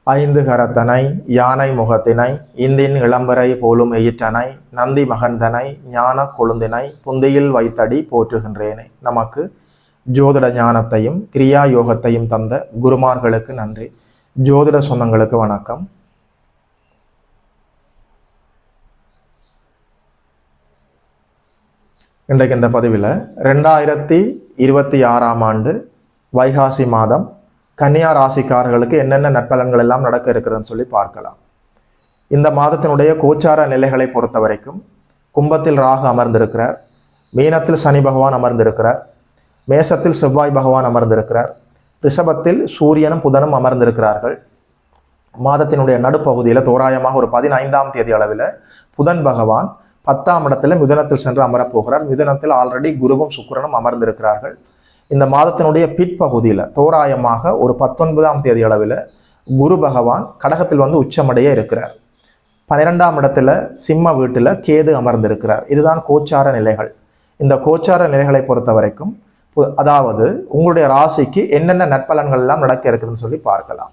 ஐந்து கரத்தனை யானை முகத்தினை இந்தின் இளம்பரை போலும் எயிற்றனை நந்தி மகந்தனை ஞான கொழுந்தினை புந்தியில் வைத்தடி போற்றுகின்றேனே. நமக்கு ஜோதிட ஞானத்தையும் கிரியா யோகத்தையும் தந்த குருமார்களுக்கு நன்றி. ஜோதிட சொந்தங்களுக்கு வணக்கம். இன்றைக்கு இந்த பதிவில் 2026ஆம் ஆண்டு வைகாசி மாதம் கன்னியா ராசிக்காரர்களுக்கு என்னென்ன நற்பலன்கள் எல்லாம் நடக்க இருக்கிறதுன்னு சொல்லி பார்க்கலாம். இந்த மாதத்தினுடைய கோச்சார நிலைகளை பொறுத்த வரைக்கும் கும்பத்தில் ராகு அமர்ந்திருக்கிறார், மீனத்தில் சனி பகவான் அமர்ந்திருக்கிறார், மேசத்தில் செவ்வாய் பகவான் அமர்ந்திருக்கிறார், ரிஷபத்தில் சூரியனும் புதனும் அமர்ந்திருக்கிறார்கள். மாதத்தினுடைய நடுப்பகுதியில் தோராயமாக ஒரு 15ஆம் தேதி அளவில் புதன் பகவான் 10ஆம் இடத்துல மிதுனத்தில் சென்று அமரப்போகிறார். மிதுனத்தில் ஆல்ரெடி குருவும் சுக்கிரனும் அமர்ந்திருக்கிறார்கள். இந்த மாதத்தினுடைய பிற்பகுதியில் தோராயமாக ஒரு 19ஆம் தேதி அளவில் குரு பகவான் கடகத்தில் வந்து உச்சமடைய இருக்கிறார். 12ஆம் இடத்துல சிம்ம வீட்டில் கேது அமர்ந்திருக்கிறார். இதுதான் கோச்சார நிலைகள். இந்த கோச்சார நிலைகளை பொறுத்த வரைக்கும் அதாவது உங்களுடைய ராசிக்கு என்னென்ன நற்பலன்கள் எல்லாம் நடக்க இருக்குதுன்னு சொல்லி பார்க்கலாம்.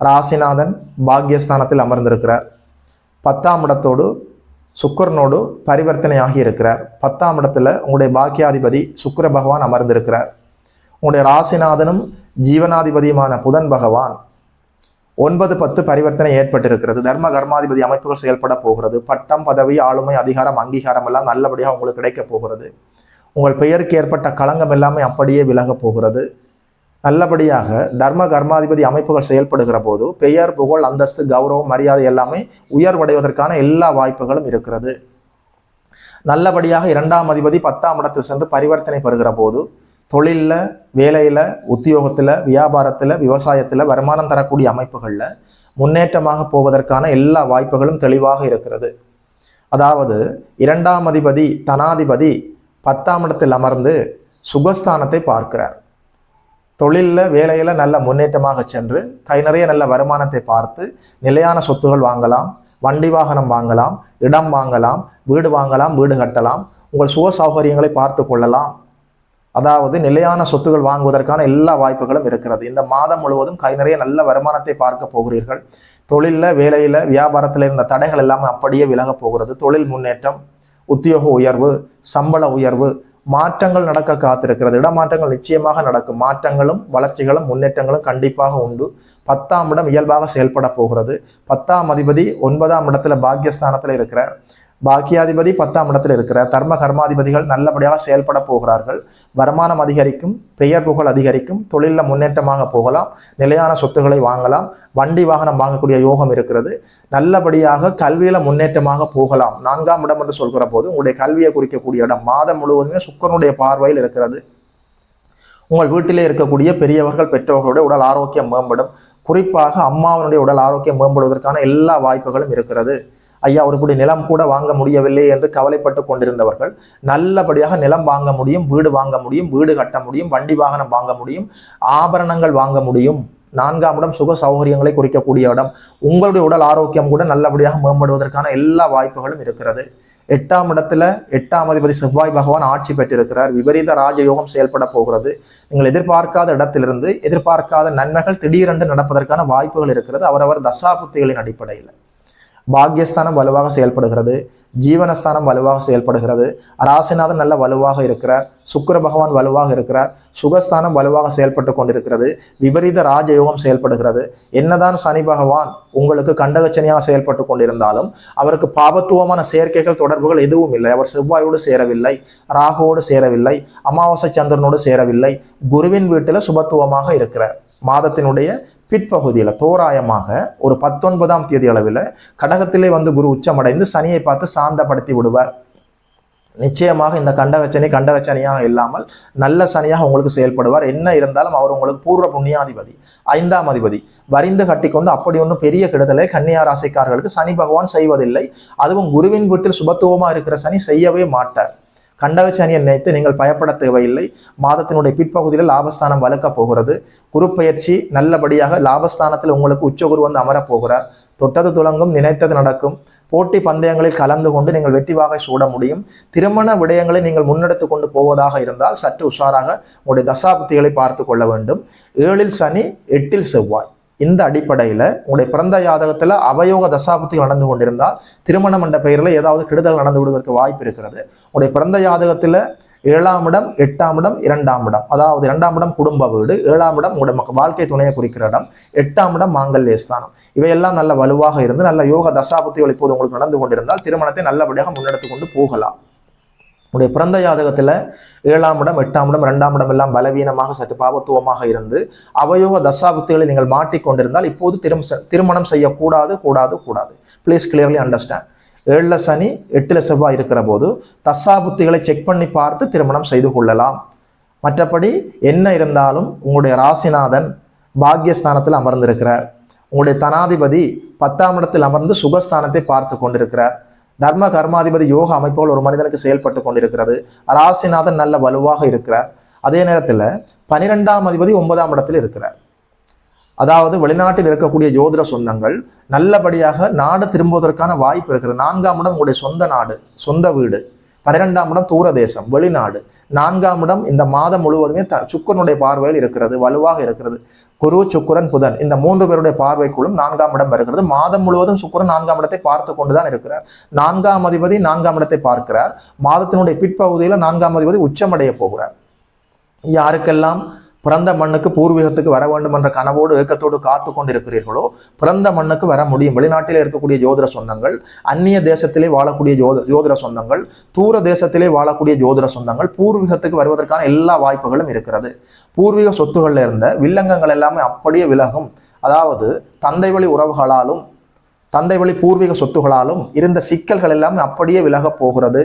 ராசிநாதன் பாக்யஸ்தானத்தில் அமர்ந்திருக்கிறார். 10ஆம் இடத்தோடு சுக்கிரனோடு பரிவர்த்தனை ஆகி இருக்கிறார். 10ஆம் இடத்துல உங்களுடைய பாக்கியாதிபதி சுக்கிர பகவான் அமர்ந்திருக்கிறார். உங்களுடைய ராசிநாதனும் ஜீவனாதிபதியுமான புதன் பகவான் 9-10 பரிவர்த்தனை ஏற்பட்டிருக்கிறது. தர்ம கர்மாதிபதி அமைப்புகள் செயல்பட போகிறது. பட்டம், பதவி, ஆளுமை, அதிகாரம், அங்கீகாரம் எல்லாம் நல்லபடியாக உங்களுக்கு கிடைக்க போகிறது. உங்கள் பெயருக்கு ஏற்பட்ட களங்கம் எல்லாமே அப்படியே விலக போகிறது. நல்லபடியாக தர்ம கர்மாதிபதி அமைப்புகள் செயல்படுகிற போது பெயர், புகழ், அந்தஸ்து, கௌரவம், மரியாதை எல்லாமே உயர்வடைவதற்கான எல்லா வாய்ப்புகளும் இருக்கிறது. நல்லபடியாக 2ஆம் அதிபதி 10ஆம் இடத்தில் சென்று பரிவர்த்தனை பெறுகிற போது தொழிலில், வேலையில், உத்தியோகத்தில், வியாபாரத்தில், விவசாயத்தில், வருமானம் தரக்கூடிய அமைப்புகளில் முன்னேற்றமாக போவதற்கான எல்லா வாய்ப்புகளும் தெளிவாக இருக்கிறது. அதாவது 2ஆம் அதிபதி தனாதிபதி 10ஆம் இடத்தில் அமர்ந்து சுகஸ்தானத்தை பார்க்கிறார். தொழிலில், வேலையில் நல்ல முன்னேற்றமாக சென்று கை நிறைய நல்ல வருமானத்தை பார்த்து நிலையான சொத்துகள் வாங்கலாம், வண்டி வாகனம் வாங்கலாம், இடம் வாங்கலாம், வீடு வாங்கலாம், வீடு கட்டலாம், உங்கள் சுக சௌகரியங்களை பார்த்து கொள்ளலாம். அதாவது நிலையான சொத்துகள் வாங்குவதற்கான எல்லா வாய்ப்புகளும் இருக்கிறது. இந்த மாதம் முழுவதும் கை நிறைய நல்ல வருமானத்தை பார்க்க போகிறீர்கள். தொழிலில், வேலையில், வியாபாரத்தில் இருந்த தடைகள் எல்லாமே அப்படியே விலக போகிறது. தொழில் முன்னேற்றம், உத்தியோக உயர்வு, சம்பள உயர்வு, மாற்றங்கள் நடக்க காத்திருக்கிறது. இடமாற்றங்கள் நிச்சயமாக நடக்கும். மாற்றங்களும் வளர்ச்சிகளும் முன்னேற்றங்களும் கண்டிப்பாக உண்டு. 10ஆம் இடம் இயல்பாக செயல்பட போகிறது. 10ஆம் அதிபதி 9ஆம் இடத்துல பாக்கியஸ்தானத்தில் இருக்கிறார். பாக்கியாதிபதி 10ஆம் இடத்தில் இருக்கிறார். தர்ம கர்மாதிபதிகள் நல்லபடியாக செயல்பட போகிறார்கள். வருமானம் அதிகரிக்கும், பெயர் புகழ் அதிகரிக்கும், தொழிலில் முன்னேற்றமாக போகலாம், நிலையான சொத்துக்களை வாங்கலாம், வண்டி வாகனம் வாங்கக்கூடிய யோகம் இருக்கிறது. நல்லபடியாக கல்வியில் முன்னேற்றமாக போகலாம். 4ஆம் இடம் என்று சொல்கிற போது உங்களுடைய கல்வியை குறிக்கக்கூடிய இடம். மாதம் முழுவதுமே சுக்கிரனுடைய பார்வையில் இருக்கிறது. உங்கள் வீட்டிலே இருக்கக்கூடிய பெரியவர்கள், பெற்றோர்களுடைய உடல் ஆரோக்கியம் மேம்படும். குறிப்பாக அம்மாவனுடைய உடல் ஆரோக்கியம் மேம்படுவதற்கான எல்லா வாய்ப்புகளும் இருக்கிறது. ஐயா, ஒருபடி நிலம் கூட வாங்க முடியவில்லை என்று கவலைப்பட்டு கொண்டிருந்தவர்கள் நல்லபடியாக நிலம் வாங்க முடியும், வீடு வாங்க முடியும், வீடு கட்ட முடியும், வண்டி வாகனம் வாங்க முடியும், ஆபரணங்கள் வாங்க முடியும். 4ஆம் இடம் சுக சௌகரியங்களை குறிக்கக்கூடிய இடம். உங்களுடைய உடல் ஆரோக்கியம் கூட நல்லபடியாக மேம்படுவதற்கான எல்லா வாய்ப்புகளும் இருக்கிறது. 8ஆம் இடத்துல 8ஆம் அதிபதி செவ்வாய் பகவான் ஆட்சி பெற்றிருக்கிறார். விபரீத ராஜயோகம் செயல்பட போகிறது. நீங்கள் எதிர்பார்க்காத இடத்திலிருந்து எதிர்பார்க்காத நன்மைகள் திடீரென்று நடப்பதற்கான வாய்ப்புகள் இருக்கிறது. அவரவர் தசாபுத்திகளின் அடிப்படையில் பாக்யஸ்தானம் வலுவாக செயல்படுகிறது, ஜீவனஸ்தானம் வலுவாக செயல்படுகிறது, ராசிநாதன் நல்ல வலுவாக இருக்கிறார், சுக்கிர பகவான் வலுவாக இருக்கிறார், சுகஸ்தானம் வலுவாக செயல்பட்டு கொண்டிருக்கிறது, விபரீத ராஜயோகம் செயல்படுகிறது. என்னதான் சனி பகவான் உங்களுக்கு கண்டகச்சனியாக செயல்பட்டு கொண்டிருந்தாலும் அவருக்கு பாபத்துவமான சேர்க்கைகள், தொடர்புகள் எதுவும் இல்லை. அவர் செவ்வாயோடு சேரவில்லை, ராகுவோடு சேரவில்லை, அமாவாசை சந்திரனோடு சேரவில்லை, குருவின் வீட்டில் சுபத்துவமாக இருக்கிறார். மாதத்தினுடைய பிற்பகுதியில் தோராயமாக ஒரு 19ஆம் தேதி அளவில் கடகத்திலே வந்து குரு உச்சமடைந்து சனியை பார்த்து சாந்தப்படுத்தி விடுவார். நிச்சயமாக இந்த கண்டகச்சனியாக இல்லாமல் நல்ல சனியாக உங்களுக்கு செயல்படுவார். என்ன இருந்தாலும் அவர் உங்களுக்கு பூர்வ புண்ணியாதிபதி, 5ஆம் அதிபதி. வரிந்து கட்டிக்கொண்டு அப்படி ஒன்றும் பெரிய கெடுதலை கன்னியா ராசிக்காரர்களுக்கு சனி பகவான் செய்வதில்லை. அதுவும் குருவின் வீட்டில் சுபத்துவமாக இருக்கிற சனி செய்யவே மாட்டார். கண்டகச்சனியை நினைத்து நீங்கள் பயப்பட தேவையில்லை. மாதத்தினுடைய பிற்பகுதியில் லாபஸ்தானம் வலுக்க போகிறது. குரு பயிற்சி நல்லபடியாக லாபஸ்தானத்தில் உங்களுக்கு உச்சகுரு வந்து அமரப்போகிறார். தொட்டது துலங்கும், நினைத்தது நடக்கும். போட்டி பந்தயங்களில் கலந்து கொண்டு நீங்கள் வெற்றி வாகை சூட முடியும். திருமண விடயங்களை நீங்கள் முன்னெடுத்து கொண்டு போவதாக இருந்தால் சற்று உஷாராக உங்களுடைய தசாபுத்திகளை பார்த்து கொள்ள வேண்டும். 7இல் சனி, 8இல் செவ்வாய். இந்த அடிப்படையில் உங்களுடைய பிறந்த ஜாதகத்தில் அவயோக தசாபுத்திகள் நடந்து கொண்டிருந்தால் திருமணம் என்ற பெயரில் ஏதாவது கெடுதல் நடந்து விடுவதற்கு வாய்ப்பு இருக்கிறது. உங்களுடைய பிறந்த ஜாதகத்தில் 7ஆம் இடம் 8ஆம் இடம் 2ஆம் இடம், அதாவது 2ஆம் இடம் குடும்ப வீடு, 7ஆம் இடம் உங்களுடைய வாழ்க்கை துணையை குறிக்கிற இடம், 8ஆம் இடம் மாங்கல்ய ஸ்தானம், இவையெல்லாம் நல்ல வலுவாக இருந்து நல்ல யோக தசாபுத்திகள் இப்போது உங்களுக்கு நடந்து கொண்டிருந்தால் திருமணத்தை நல்லபடியாக முன்னெடுத்து கொண்டு போகலாம். உடைய பிறந்த ஜாதகத்தில் 7ஆம் இடம் 8ஆம் இடம் 2ஆம் இடம் எல்லாம் பலவீனமாக சற்று பாவத்துவமாக இருந்து அவயோக தசாபுத்திகளை நீங்கள் மாட்டிக்கொண்டிருந்தால் இப்போது திருமணம் செய்யக்கூடாது கூடாது கூடாது. Please clearly understand. 7ல் சனி 8ல் செவ்வாய் இருக்கிற போது தசாபுத்திகளை செக் பண்ணி பார்த்து திருமணம் செய்து கொள்ளலாம். மற்றபடி என்ன இருந்தாலும் உங்களுடைய ராசிநாதன் பாக்யஸ்தானத்தில் அமர்ந்திருக்கிறார். உங்களுடைய தனாதிபதி 10ஆம் இடத்தில் அமர்ந்து சுகஸ்தானத்தை பார்த்து கொண்டிருக்கிறார். தர்ம கர்மாதிபதி யோக அமைப்புகள் ஒரு மனிதனுக்கு செயல்பட்டு கொண்டிருக்கிறது. ராசிநாதன் நல்ல வலுவாக இருக்கிறார். அதே நேரத்தில் 12ஆம் அதிபதி 9ஆம் இடத்தில் இருக்கிறார். அதாவது வெளிநாட்டில் இருக்கக்கூடிய ஜோதிட சொந்தங்கள் நல்லபடியாக நாடு திரும்புவதற்கான வாய்ப்பு இருக்கிறது. 4ஆம் இடம் உங்களுடைய சொந்த நாடு, சொந்த வீடு. 12ஆம் இடம் தூர தேசம், வெளிநாடு. 4ஆம் இடம் இந்த மாதம் முழுவதுமே சுக்கிரனுடைய பார்வையில் இருக்கிறது, வலுவாக இருக்கிறது. குரு சுக்கிரன் புதன் இந்த 3 பேருடைய பார்வைக்குள்ளும் 4ஆம் இடம் வருகிறது. மாதம் முழுவதும் சுக்கிரன் 4ஆம் இடத்தை பார்த்து கொண்டுதான் இருக்கிறார். 4ஆம் அதிபதி 4ஆம் இடத்தை பார்க்கிறார். மாதத்தினுடைய பிற்பகுதியில் 4ஆம் அதிபதி உச்சமடைய போகிறார். யாருக்கெல்லாம் பிறந்த மண்ணுக்கு பூர்வீகத்துக்கு வர வேண்டும் என்ற கனவோடு ஏக்கத்தோடு காத்து கொண்டிருக்கிறீர்களோ பிறந்த மண்ணுக்கு வர முடியும். வெளிநாட்டிலே இருக்கக்கூடிய ஜோதிட சொந்தங்கள், அந்நிய தேசத்திலே வாழக்கூடிய ஜோதிட சொந்தங்கள், தூர தேசத்திலே வாழக்கூடிய ஜோதிட சொந்தங்கள் பூர்வீகத்துக்கு வருவதற்கான எல்லா வாய்ப்புகளும் இருக்கிறது. பூர்வீக சொத்துக்கள்ல இருந்த வில்லங்கங்கள் எல்லாமே அப்படியே விலகும். அதாவது தந்தை வழி உறவுகளாலும் தந்தை வழி பூர்வீக சொத்துகளாலும் இருந்த சிக்கல்கள் எல்லாமே அப்படியே விலக போகிறது.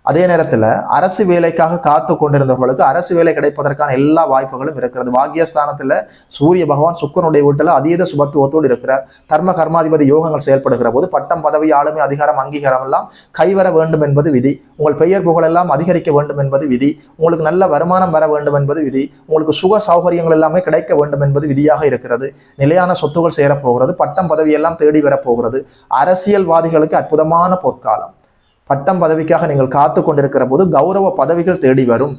அதே நேரத்தில் அரசு வேலைக்காக காத்து கொண்டிருந்தவர்களுக்கு அரசு வேலை கிடைப்பதற்கான எல்லா வாய்ப்புகளும் இருக்கிறது. பாக்யஸ்தானத்தில் சூரிய பகவான் சுக்கிரனுடைய வீட்டில் அதீத சுபத்துவத்தோடு இருக்கிறார். தர்ம கர்மாதிபதி யோகங்கள் செயல்படுகிற போது பட்டம் பதவி ஆளுமை அதிகாரம் அங்கீகாரம் எல்லாம் கைவர வேண்டும் என்பது விதி. உங்கள் பெயர் புகழ் எல்லாம் அதிகரிக்க வேண்டும் என்பது விதி. உங்களுக்கு நல்ல வருமானம் வர வேண்டும் என்பது விதி. உங்களுக்கு சுக சௌகரியங்கள் எல்லாமே கிடைக்க வேண்டும் என்பது விதியாக இருக்கிறது. நிலையான சொத்துகள் சேரப்போகிறது. பட்டம் பதவி எல்லாம் தேடி வரப்போகிறது. அரசியல்வாதிகளுக்கு அற்புதமான பொற்காலம். பட்டம் பதவிக்காக நீங்கள் காத்து கொண்டிருக்கிற போது கௌரவ பதவிகள் தேடி வரும்.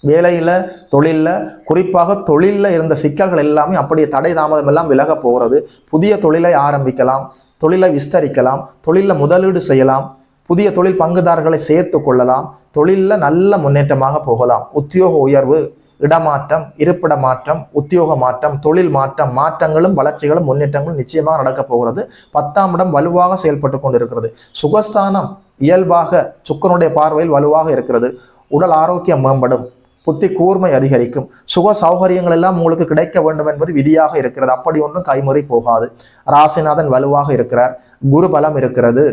வேலையில் தொழிலில், குறிப்பாக தொழிலில் இருந்த சிக்கல்கள் எல்லாமே அப்படியே தடை தாமதம் எல்லாம் விலக போகிறது. புதிய தொழிலை ஆரம்பிக்கலாம், தொழிலை விஸ்தரிக்கலாம், தொழிலில் முதலீடு செய்யலாம், புதிய தொழில் பங்குதாரர்களை சேர்த்து கொள்ளலாம், தொழிலில் நல்ல முன்னேற்றமாக போகலாம். உத்தியோக உயர்வு, இடமாற்றம், இருப்பிட மாற்றம், உத்தியோக மாற்றம், தொழில் மாற்றம், மாற்றங்களும் வளர்ச்சிகளும் முன்னேற்றங்களும் நிச்சயமாக நடக்கப் போகிறது. 10ஆம் இடம் வலுவாக செயல்பட்டு கொண்டிருக்கிறது. சுகஸ்தானம் இயல்பாக சுக்கிரனுடைய பார்வையில் வலுவாக இருக்கிறது. உடல் ஆரோக்கியம் மேம்படும், புத்தி கூர்மை அதிகரிக்கும், சுக சௌகரியங்கள் எல்லாம் உங்களுக்கு கிடைக்க வேண்டும் என்பது விதியாக இருக்கிறது. அப்படி ஒன்றும் கைமுறை போகாது. ராசிநாதன் வலுவாக இருக்கிறார். குரு பலம் இருக்கிறது.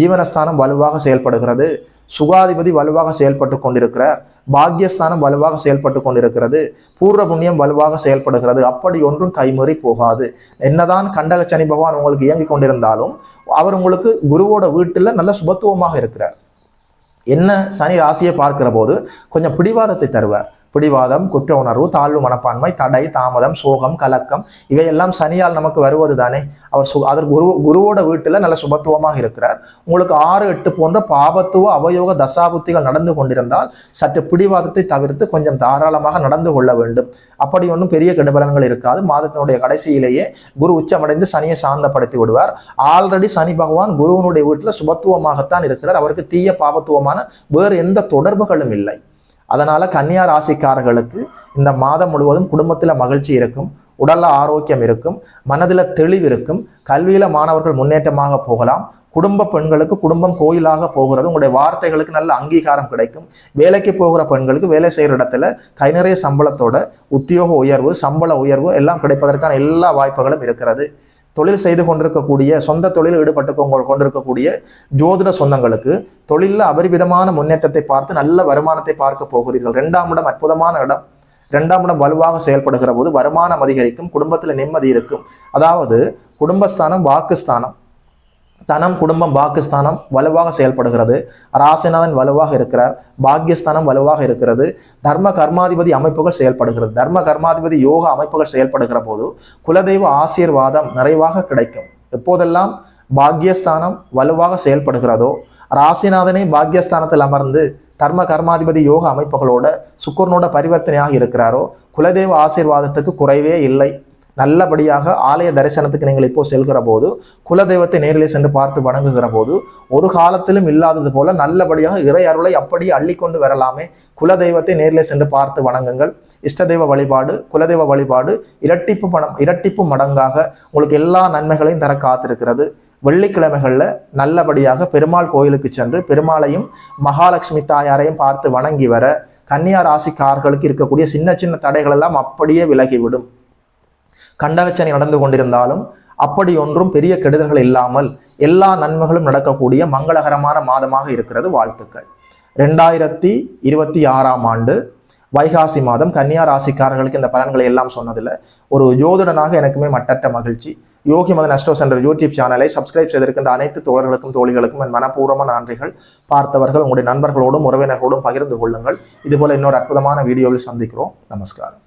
ஜீவனஸ்தானம் வலுவாக செயல்படுகிறது. சுகாதிபதி வலுவாக செயல்பட்டு கொண்டிருக்கிறார். பாக்யஸ்தானம் வலுவாக செயல்பட்டு கொண்டிருக்கிறது. பூர்வ புண்ணியம் வலுவாக செயல்படுகிறது. அப்படி ஒன்றும் கைமறி போகாது. என்னதான் கண்டக சனி பகவான் உங்களுக்கு இயங்கிக் கொண்டிருந்தாலும் அவர் உங்களுக்கு குருவோட வீட்டில் நல்ல சுபத்துவமாக இருக்கிறார். என்ன சனி ராசியை பார்க்கிற போது கொஞ்சம் பிடிவாதத்தை தருவார். பிடிவாதம், குற்ற உணர்வு, தாழ்வு மனப்பான்மை, தடை, தாமதம், சோகம், கலக்கம் இவையெல்லாம் சனியால் நமக்கு வருவது தானே. அவர் குருவோட வீட்டில் நல்ல சுபத்துவமாக இருக்கிறார். உங்களுக்கு 6, 8 போன்ற பாபத்துவ அவயோக தசாபுத்திகள் நடந்து கொண்டிருந்தால் சற்று பிடிவாதத்தை தவிர்த்து கொஞ்சம் தாராளமாக நடந்து கொள்ள வேண்டும். அப்படி ஒன்றும் பெரிய கெடுபலன்கள் இருக்காது. மாதத்தினுடைய கடைசியிலேயே குரு உச்சமடைந்து சனியை சாந்தப்படுத்தி விடுவார். ஆல்ரெடி சனி பகவான் குருவனுடைய வீட்டில் சுபத்துவமாகத்தான் இருக்கிறார். அவருக்கு தீய பாபத்துவமான வேறு எந்த தொடர்புகளும் இல்லை. அதனால கன்னியா ராசிக்காரர்களுக்கு இந்த மாதம் முழுவதும் குடும்பத்தில் மகிழ்ச்சி இருக்கும், உடல்ல ஆரோக்கியம் இருக்கும், மனதில் தெளிவு இருக்கும், கல்வியில மாணவர்கள் முன்னேற்றமாக போகலாம். குடும்ப பெண்களுக்கு குடும்பம் கோயிலாக போகிறது. உங்களுடைய வார்த்தைகளுக்கு நல்ல அங்கீகாரம் கிடைக்கும். வேலைக்கு போகிற பெண்களுக்கு வேலை செய்கிற இடத்துல கை நிறைய சம்பளத்தோட உத்தியோக உயர்வு, சம்பள உயர்வு எல்லாம் கிடைப்பதற்கான எல்லா வாய்ப்புகளும் இருக்கிறது. தொழில் செய்து கொண்டிருக்கக்கூடிய, சொந்த தொழில் ஈடுபட்டு கொண்டிருக்கக்கூடிய ஜோதிட சொந்தங்களுக்கு தொழிலில் அபரிவிதமான முன்னேற்றத்தை பார்த்து நல்ல வருமானத்தை பார்க்க போகிறீர்கள். 2ஆம் இடம் அற்புதமான இடம். 2ஆம் இடம் வலுவாக செயல்படுகிற போது வருமானம் அதிகரிக்கும், குடும்பத்தில் நிம்மதி இருக்கும். அதாவது குடும்பஸ்தானம், வாக்குஸ்தானம், தனம், குடும்பம், பாகிஸ்தானம் வலுவாக செயல்படுகிறது. ராசிநாதன் வலுவாக இருக்கிறார். பாக்யஸ்தானம் வலுவாக இருக்கிறது. தர்ம கர்மாதிபதி அமைப்புகள் செயல்படுகிறது. தர்ம கர்மாதிபதி யோக அமைப்புகள் செயல்படுகிற போது குலதெய்வ ஆசீர்வாதம் நிறைவாக கிடைக்கும். எப்போதெல்லாம் பாக்யஸ்தானம் வலுவாக செயல்படுகிறதோ, ராசிநாதனை பாக்யஸ்தானத்தில் அமர்ந்து தர்ம கர்மாதிபதி யோக அமைப்புகளோட சுக்கிரனோட பரிவர்த்தனையாக இருக்கிறாரோ, குலதெய்வ ஆசீர்வாதத்துக்கு குறைவே இல்லை. நல்லபடியாக ஆலய தரிசனத்துக்கு நீங்கள் இப்போ செல்கிற போது, குலதெய்வத்தை நேரிலே சென்று பார்த்து வணங்குகிற போது, ஒரு காலத்திலும் இல்லாதது போல நல்லபடியாக இறை அருளை அப்படியே அள்ளிக்கொண்டு வரலாமே. குலதெய்வத்தை நேரிலே சென்று பார்த்து வணங்குங்கள். இஷ்டதெய்வ வழிபாடு, குலதெய்வ வழிபாடு இரட்டிப்பு மடங்காக உங்களுக்கு எல்லா நன்மைகளையும் தர காத்திருக்கிறது. வெள்ளிக்கிழமைகளில் நல்லபடியாக பெருமாள் கோயிலுக்கு சென்று பெருமாளையும் மகாலட்சுமி தாயாரையும் பார்த்து வணங்கி வர கன்னியா ராசிக்காரர்களுக்கு இருக்கக்கூடிய சின்ன சின்ன தடைகள் எல்லாம் அப்படியே விலகிவிடும். கண்டகச்சனி நடந்து கொண்டிருந்தாலும் அப்படி ஒன்றும் பெரிய கெடுதல்கள் இல்லாமல் எல்லா நன்மைகளும் நடக்கக்கூடிய மங்களகரமான மாதமாக இருக்கிறது. வாழ்த்துக்கள். 2026ஆம் ஆண்டு வைகாசி மாதம் கன்னியா ராசிக்காரர்களுக்கு இந்த பலன்களை எல்லாம் சொன்னதில் ஒரு ஜோதிடனாக எனக்குமே மட்டற்ற மகிழ்ச்சி. யோகி மதன் அஸ்ட்ரோ சென்டர் யூடியூப் சேனலை சப்ஸ்கிரைப் செய்திருக்கின்ற அனைத்து தோழர்களுக்கும் தோழிகளுக்கும் என் மனப்பூர்வமான நன்றிகள். பார்த்தவர்கள் உங்களுடைய நண்பர்களோடும் உறவினர்களோடும் பகிர்ந்து கொள்ளுங்கள். இதுபோல இன்னொரு அற்புதமான வீடியோவில் சந்திக்கிறோம். நமஸ்காரம்.